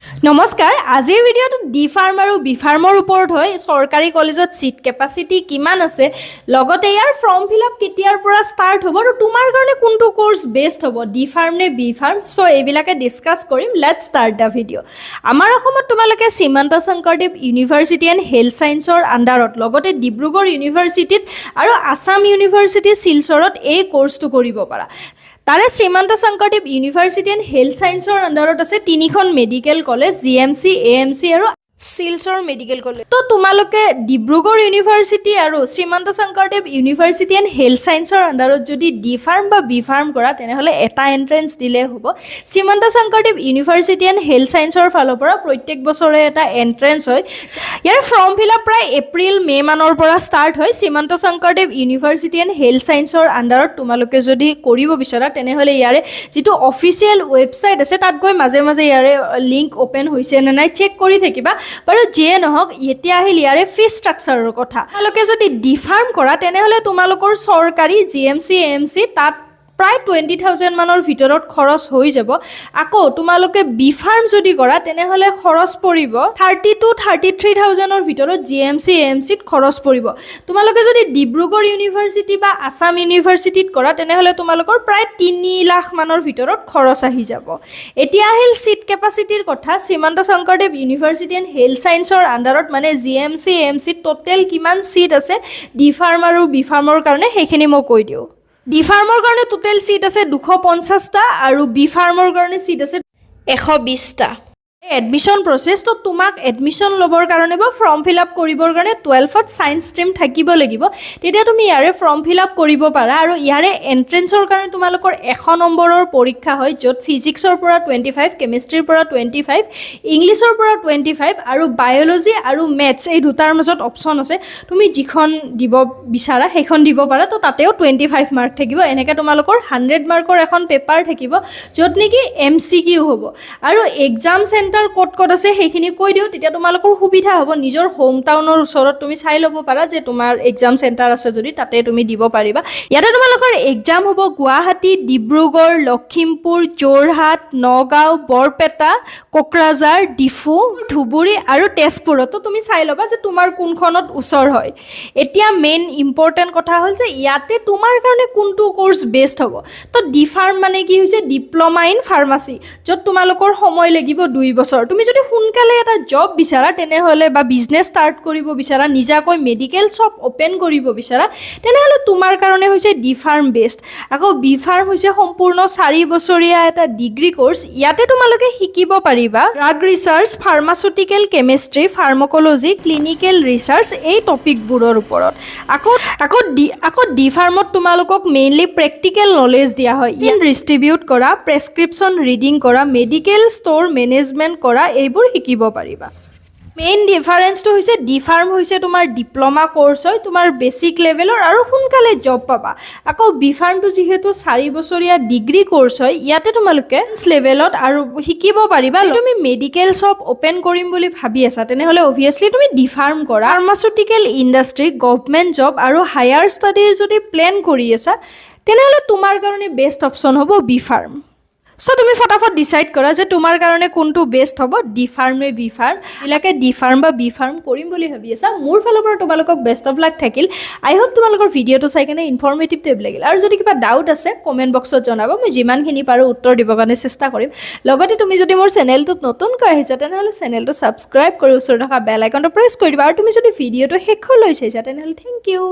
নমস্কাৰ আজিৰ ভিডিঅ'টো ডি ফাৰ্ম আৰু বি ফাৰ্মৰ ওপৰত হয় চৰকাৰী কলেজত সিট কেপাচিটি কিমান আছে লগতে ইয়াৰ ফৰ্ম ফিলআপ কেতিয়াৰ পৰা ষ্টাৰ্ট হ'ব আৰু তোমাৰ কাৰণে কোনটো কোৰ্স বেষ্ট হ'ব ডি ফাৰ্ম নে বি ফাৰ্ম সো এইবিলাকে ডিসকাস কৰিম লেটস ষ্টাৰ্ট দা ভিডিঅ' আমাৰ অসমত তোমালোকে Srimanta Sankardev university and health সায়েন্সৰ আন্ডাৰত লগতে ডিব্ৰুগড় ইউনিভাৰ্চিটিত আৰু আসাম ইউনিভাৰ্চিটি শিলচৰত এই কোৰ্সটো কৰিব পাৰা তাৰে Srimanta Sankardev university and health সায়েন্সৰ আন্ডাৰত আছে তিনিখন মেডিকেল কলেজ জিএমচি এএমচি আৰু শিলচৰ মেডিকেল কলেজ তো তোমালোকে ডিব্ৰুগড় ইউনিভাৰ্চিটি আৰু Srimanta Sankardev university and health সায়েন্সৰ আন্ডাৰত যদি ডি ফাৰ্ম বা বি ফাৰ্ম কৰা তেনেহ'লে এটা এন্ট্ৰেন্স দিলে হ'ব Srimanta Sankardev university and health সায়েন্সৰ ফালৰ পৰা প্ৰত্যেক বছৰে এটা এন্ট্ৰেন্স হয় ইয়াৰ ফৰ্ম ফিলআপ প্ৰায় এপ্ৰিল মে মানৰ পৰা ষ্টাৰ্ট হয় Srimanta Sankardev university and health সায়েন্সৰ আন্ডাৰত তোমালোকে যদি কৰিব বিচাৰা তেনেহ'লে ইয়াৰে যিটো অফিচিয়েল ৱেবছাইট আছে তাত গৈ মাজে মাজে ইয়াৰে লিংক ওপেন হৈছে নে নাই চেক কৰি থাকিবা বাৰু যিয়ে নহওক এতিয়া আহিল ইয়াৰে ফিজ ষ্ট্ৰাকচাৰৰ কথা তোমালোকে যদি ডি ফাৰ্ম কৰা তেনেহ'লে তোমালোকৰ চৰকাৰী জিএমচি এএমচি তাত প্ৰায় 20,000 মানৰ ভিতৰত খৰচ হৈ যাব আকৌ তোমালোকে বি ফাৰ্ম যদি কৰা তেনেহ'লে খৰচ পৰিব 30 to 33,000 ৰ ভিতৰত জিএমচি এএমচিত খৰচ পৰিব তোমালোকে যদি ডিব্ৰুগড় ইউনিভাৰ্চিটি বা আসাম ইউনিভাৰ্চিটিত কৰা তেনেহ'লে তোমালোকৰ প্ৰায় 3 লাখ মানৰ ভিতৰত খৰচ আহি যাব এতিয়া আহিল সিট কেপাচিটিৰ কথা Srimanta Sankardev university and health সায়েন্সৰ আন্ডাৰত মানে জিএমচি এএমচিত টোটেল কিমান সিট আছে ডি ফাৰ্ম আৰু বি ফাৰ্মৰ কাৰণে সেইখিনি মই কৈ দিওঁ ডি ফাৰ্মৰ কাৰণে টোটেল সিট আছে 250টা আৰু বি ফাৰ্মৰ কাৰণে সিট আছে 120টা এডমিশন প্ৰসেস তো তোমাক এডমিশন লবৰ কাৰণে বা ফৰ্ম ফিলআপ কৰিবৰ কাৰণে 12ত সায়েন্স ষ্ট্ৰীম থাকিব লাগিব তেতিয়া তুমি ইয়াৰে ফৰ্ম ফিলআপ কৰিব পাৰা আৰু ইয়াৰে এন্ট্ৰেন্সৰ কাৰণে তোমালোকৰ 100 নম্বৰৰ পৰীক্ষা হয় য'ত ফিজিক্সৰ পৰা 25 কেমিষ্ট্ৰিৰ পৰা 25 ইংলিছৰ পৰা 25 আৰু বায়োলজি আৰু মেথছ এই দুটাৰ মাজত অপচন আছে তুমি যিখন দিব বিচাৰা সেইখন দিব পাৰা তো তাতেও 25 মাৰ্ক থাকিব এনেকৈ তোমালোকৰ 100 মাৰ্কৰ এখন পেপাৰ থাকিব য'ত নেকি এমসিকিউ হ'ব আৰু এক্সাম চেণ্টাৰ ক'ত ক'ত আছে সেইখিনি কৈ দিও তেতিয়া তোমালোকৰ সুবিধা হ'ব নিজৰ হোম টাউনৰ ওচৰত তুমি চাই ল'ব পাৰা যে তোমাৰ এক্সাম চেণ্টাৰ আছে যদি তাতে তুমি দিব পাৰিবা ইয়াতে তোমালোকৰ এক্সাম হ'ব গুৱাহাটী ডিব্ৰুগড় লখিমপুৰ যোৰহাট নগাঁও বৰপেটা কোকৰাঝাৰ ডিফু ধুবুৰী আৰু তেজপুৰত তুমি চাই ল'বা যে তোমাৰ কোনখনত ওচৰ হয় এতিয়া মেইন ইম্পৰ্টেণ্ট কথা হ'ল যে ইয়াতে তোমাৰ কাৰণে কোনটো কোৰ্স বেষ্ট হ'ব তো ডি ফাৰ্ম মানে কি হৈছে ডিপ্লোমা ইন ফাৰ্মাচী য'ত তোমালোকৰ সময় লাগিব 2 বছৰ তুমি যদি সোনকালে এটা জব বিচাৰা তেনেহ'লে বা বিজনেছ ষ্টাৰ্ট কৰিব বিচাৰা নিজাকৈ মেডিকেল শ্বপ ওপেন কৰিব বিচাৰা তেনেহ'লে তোমাৰ কাৰণে হৈছে ডি ফাৰ্ম বেষ্ট আকৌ বি ফাৰ্ম হৈছে সম্পূৰ্ণ 4 বছৰীয়া এটা ডিগ্ৰী কোৰ্স ইয়াতে তোমালোকে শিকিব পাৰিবা drug research pharmaceutical chemistry pharmacology clinical research এই টপিকবোৰৰ ওপৰত আকৌ ডি ফাৰ্মত তোমালোকক মেইনলি প্ৰেক্টিকেল নলেজ দিয়া হয় ডিস্ট্ৰিবিউট কৰা প্ৰেছক্ৰিপশ্যন ৰিডিং কৰা মেডিকেল ষ্ট'ৰ মেনেজমেণ্ট কৰা এইবোৰ শিকিব পাৰিবা মেইন ডিফাৰেন্সটো হৈছে ডি ফাৰ্ম হৈছে তোমাৰ ডিপ্লোমা কোৰ্স হয় তোমাৰ বেসিক লেভেলৰ আৰু সোনকালে জব পাবা আকৌ বি ফাৰ্মটো যিহেতু 4 বছৰীয়া ডিগ্ৰী কোৰ্স হয় ইয়াতে তোমালোকে লেভেলত আৰু শিকিব পাৰিবা তুমি মেডিকেল শ্বপ ওপেন কৰিম বুলি ভাবি আছা তেনেহ'লে অবভিয়াসলি তুমি ডি ফাৰ্ম কৰা ফাৰ্মাচিউটিকেল ইণ্ডাষ্ট্ৰি গভৰ্নমেণ্ট জব আৰু হায়াৰ ষ্টাডিৰ যদি প্লেন কৰি আছা তেনেহ'লে তোমাৰ কাৰণে বেষ্ট অপচন হ'ব বি ফাৰ্ম সো তুমি ফটাফট ডিসাইড কৰা যে তোমাৰ কাৰণে কোনটো বেষ্ট হ'ব ডি ফাৰ্ম নে বি ফাৰ্ম ইলাকে ডি ফাৰ্ম বা বি ফাৰ্ম কৰিম বুলি ভাবি আছা মোৰ ফালৰ পৰা তোমালোকক বেষ্ট অফ লাক থাকিল আই হোপ তোমালোকৰ ভিডিঅ'টো চাই কেনে ইনফৰ্মেটিভ টাইপ লাগিল আৰু যদি কিবা ডাউট আছে কমেন্ট বক্সত জনাবা মই যিমানখিনি পাৰো উত্তৰ দিব কাৰণে চেষ্টা কৰিম লগতে তুমি যদি মোৰ চেনেলটোত নতুনকৈ আহিছা তেনেহ'লে চেনেলটো সাবস্ক্ৰাইব কৰি ওচৰত থকা বেল আইকনটো প্ৰেছ কৰি দিবা আৰু তুমি যদি ভিডিঅ'টো শেষলৈ চাইছা তেনেহ'লে থ্যাংক ইউ